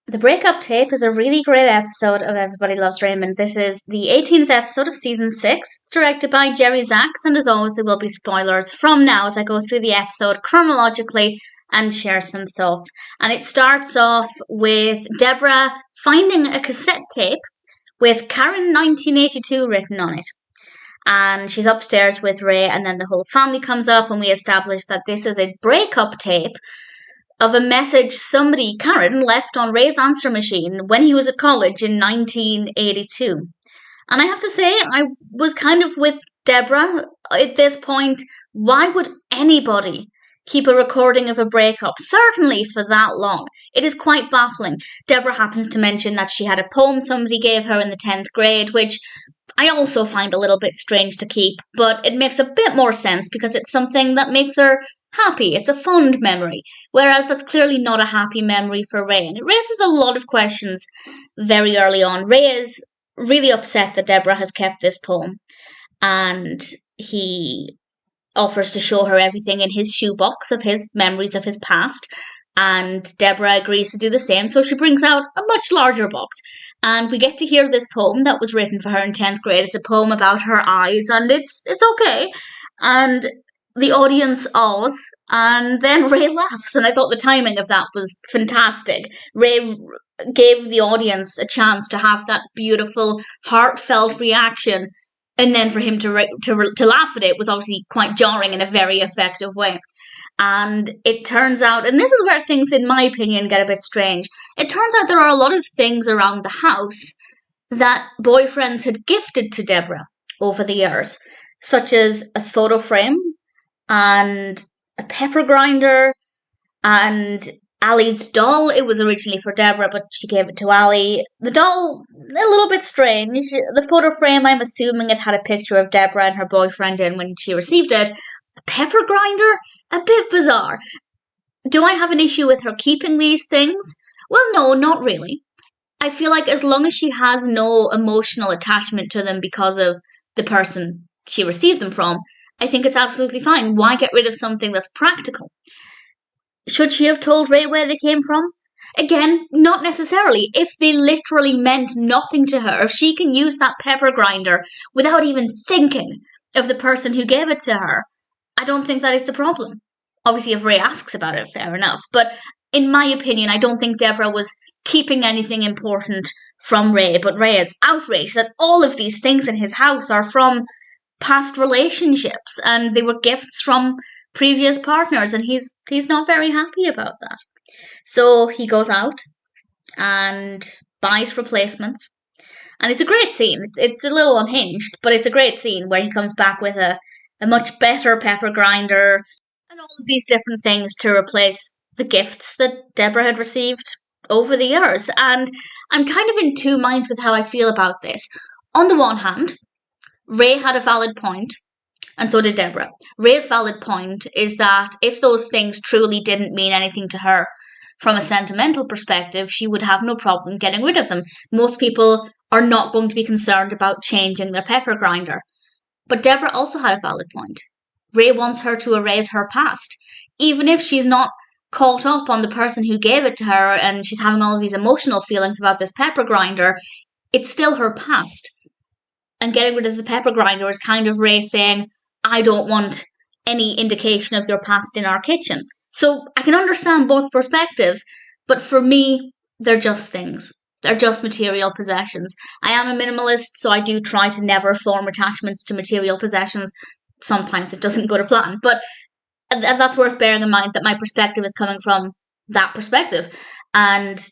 The Breakup Tape is a really great episode of Everybody Loves Raymond. This is the 18th episode of season 6. It's directed by Zaks, and as always, there will be spoilers from now as I go through the episode chronologically and share some thoughts. And it starts off with Debra finding a cassette tape with Karen 1982 written on it. And she's upstairs with Ray, and then the whole family comes up, and we establish that this is a breakup tape of a message Karen, left on Ray's answer machine when he was at college in 1982. And I have to say, I was kind of with Debra at this point. Why would anybody keep a recording of a breakup, certainly for that long? It is quite baffling. Debra happens to mention that she had a poem somebody gave her in the 10th grade, which I also find a little bit strange to keep, but it makes a bit more sense because it's something that makes her happy. It's a fond memory, whereas that's clearly not a happy memory for Ray. And it raises a lot of questions very early on. Ray is really upset that Debra has kept this poem, and he offers to show her everything in his shoebox of his memories of his past. And Debra agrees to do the same, so she brings out a much larger box. And we get to hear this poem that was written for her in 10th grade. It's a poem about her eyes, and it's okay. And the audience awes, and then Ray laughs, and I thought the timing of that was fantastic. Ray gave the audience a chance to have that beautiful, heartfelt reaction, and then for him to laugh at it was obviously quite jarring in a very effective way. And it turns out, and this is where things, in my opinion, get a bit strange, it turns out there are a lot of things around the house that boyfriends had gifted to Debra over the years, such as a photo frame and a pepper grinder and Ali's doll. It was originally for Debra, but she gave it to Ali. The doll, a little bit strange. The photo frame, I'm assuming it had a picture of Debra and her boyfriend in when she received it. A pepper grinder? A bit bizarre. Do I have an issue with her keeping these things? Well, no, not really. I feel like as long as she has no emotional attachment to them because of the person she received them from, I think it's absolutely fine. Why get rid of something that's practical? Should she have told Ray where they came from? Again, not necessarily. If they literally meant nothing to her, if she can use that pepper grinder without even thinking of the person who gave it to her, I don't think that it's a problem. Obviously, if Ray asks about it, fair enough. But in my opinion, I don't think Debra was keeping anything important from Ray, but Ray is outraged that all of these things in his house are from past relationships and they were gifts from previous partners, and he's not very happy about that. So he goes out and buys replacements. And it's a great scene. It's a little unhinged, but it's a great scene where he comes back with a much better pepper grinder and all of these different things to replace the gifts that Debra had received over the years. And I'm kind of in two minds with how I feel about this. On the one hand, Ray had a valid point, and so did Debra. Ray's valid point is that if those things truly didn't mean anything to her from a sentimental perspective, she would have no problem getting rid of them. Most people are not going to be concerned about changing their pepper grinder. But Debra also had a valid point. Ray wants her to erase her past. Even if she's not caught up on the person who gave it to her and she's having all of these emotional feelings about this pepper grinder, it's still her past. And getting rid of the pepper grinder is kind of Ray saying, I don't want any indication of your past in our kitchen. So I can understand both perspectives, but for me, they're just things. They're just material possessions. I am a minimalist, so I do try to never form attachments to material possessions. Sometimes it doesn't go to plan, but that's worth bearing in mind that my perspective is coming from that perspective. And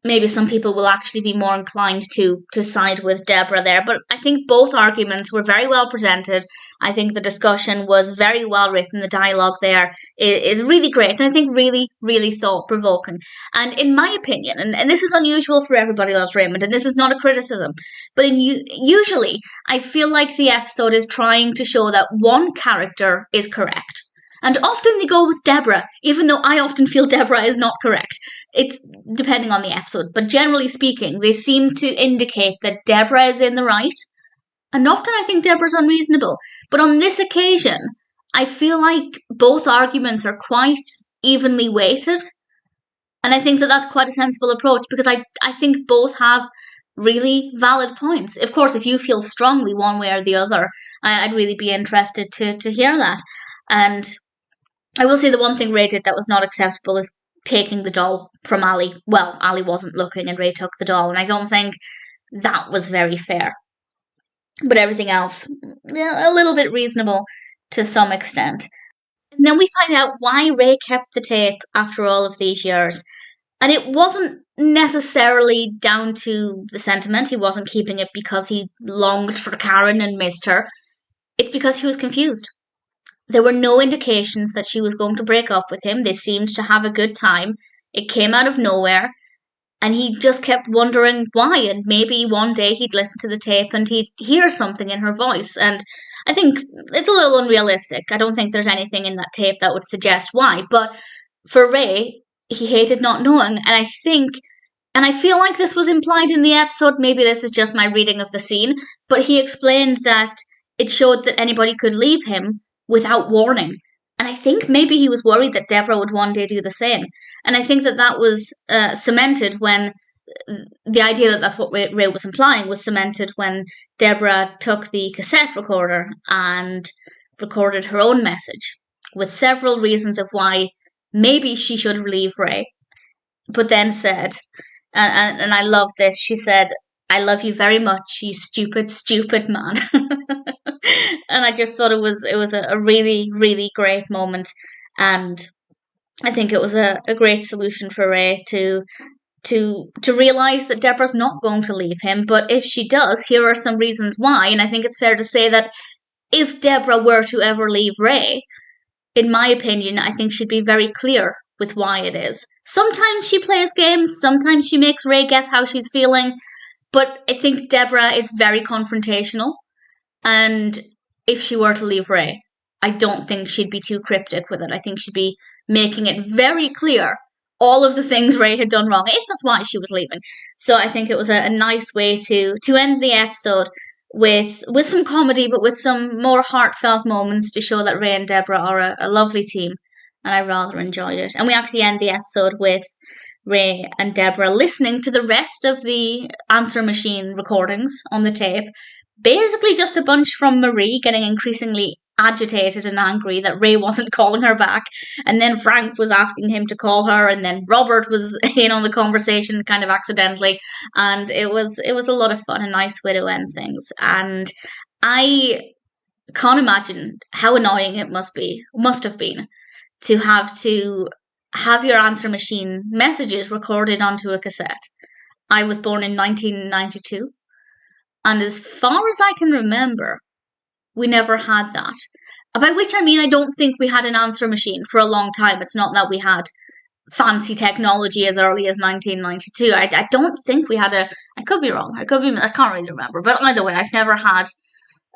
maybe some people will actually be more inclined to side with Debra there. But I think both arguments were very well presented. I think the discussion was very well written. The dialogue there is really great. And I think really, really thought-provoking. And in my opinion, and this is unusual for Everybody Loves Raymond, and this is not a criticism, but usually I feel like the episode is trying to show that one character is correct. And often they go with Debra, even though I often feel Debra is not correct. It's depending on the episode. But generally speaking, they seem to indicate that Debra is in the right. And often I think Debra's unreasonable. But on this occasion, I feel like both arguments are quite evenly weighted. And I think that that's quite a sensible approach, because I think both have really valid points. Of course, if you feel strongly one way or the other, I'd really be interested to hear that. And I will say the one thing Ray did that was not acceptable is taking the doll from Ali. Well, Ali wasn't looking and Ray took the doll, and I don't think that was very fair. But everything else, yeah, a little bit reasonable to some extent. And then we find out why Ray kept the tape after all of these years. And it wasn't necessarily down to the sentiment. He wasn't keeping it because he longed for Karen and missed her. It's because he was confused. There were no indications that she was going to break up with him. They seemed to have a good time. It came out of nowhere. And he just kept wondering why. And maybe one day he'd listen to the tape and he'd hear something in her voice. And I think it's a little unrealistic. I don't think there's anything in that tape that would suggest why. But for Ray, he hated not knowing. And I think, and I feel like this was implied in the episode, maybe this is just my reading of the scene, but he explained that it showed that anybody could leave him without warning. And I think maybe he was worried that Debra would one day do the same. And I think that that was cemented when the idea that that's what Ray was implying was cemented when Debra took the cassette recorder and recorded her own message with several reasons of why maybe she should leave Ray. But then said, and I love this, she said, "I love you very much, you stupid, stupid man." And I just thought it was a really, really great moment. And I think it was a great solution for Ray to realise that Debra's not going to leave him. But if she does, here are some reasons why. And I think it's fair to say that if Debra were to ever leave Ray, in my opinion, I think she'd be very clear with why it is. Sometimes she plays games, sometimes she makes Ray guess how she's feeling, but I think Debra is very confrontational. And if she were to leave Ray, I don't think she'd be too cryptic with it. I think she'd be making it very clear all of the things Ray had done wrong, if that's why she was leaving. So I think it was a nice way to end the episode with some comedy, but with some more heartfelt moments to show that Ray and Debra are a lovely team. And I rather enjoyed it. And we actually end the episode with Ray and Debra listening to the rest of the answer machine recordings on the tape. Basically just a bunch from Marie getting increasingly agitated and angry that Ray wasn't calling her back. And then Frank was asking him to call her, and then Robert was in on the conversation kind of accidentally. And it was a lot of fun, a nice way to end things. And I can't imagine how annoying it must have been to have your answer machine messages recorded onto a cassette. I was born in 1992. And as far as I can remember, we never had that. By which I mean, I don't think we had an answer machine for a long time. It's not that we had fancy technology as early as 1992. I don't think we had I could be wrong. I can't really remember. But either way, I've never had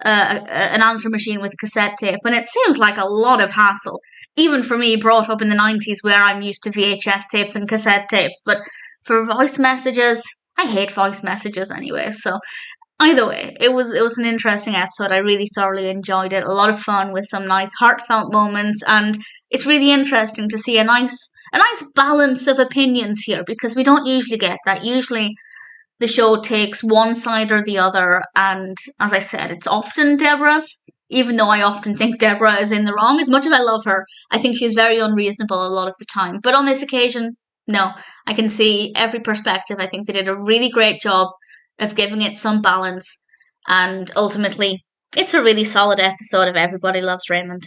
an answer machine with a cassette tape. And it seems like a lot of hassle. Even for me, brought up in the 90s where I'm used to VHS tapes and cassette tapes. But for voice messages, I hate voice messages anyway. So either way, it was an interesting episode. I really thoroughly enjoyed it. A lot of fun with some nice heartfelt moments, and it's really interesting to see a nice balance of opinions here, because we don't usually get that. Usually the show takes one side or the other, and as I said, it's often Debra's, even though I often think Debra is in the wrong. As much as I love her, I think she's very unreasonable a lot of the time. But on this occasion, no, I can see every perspective. I think they did a really great job of giving it some balance, and ultimately it's a really solid episode of Everybody Loves Raymond.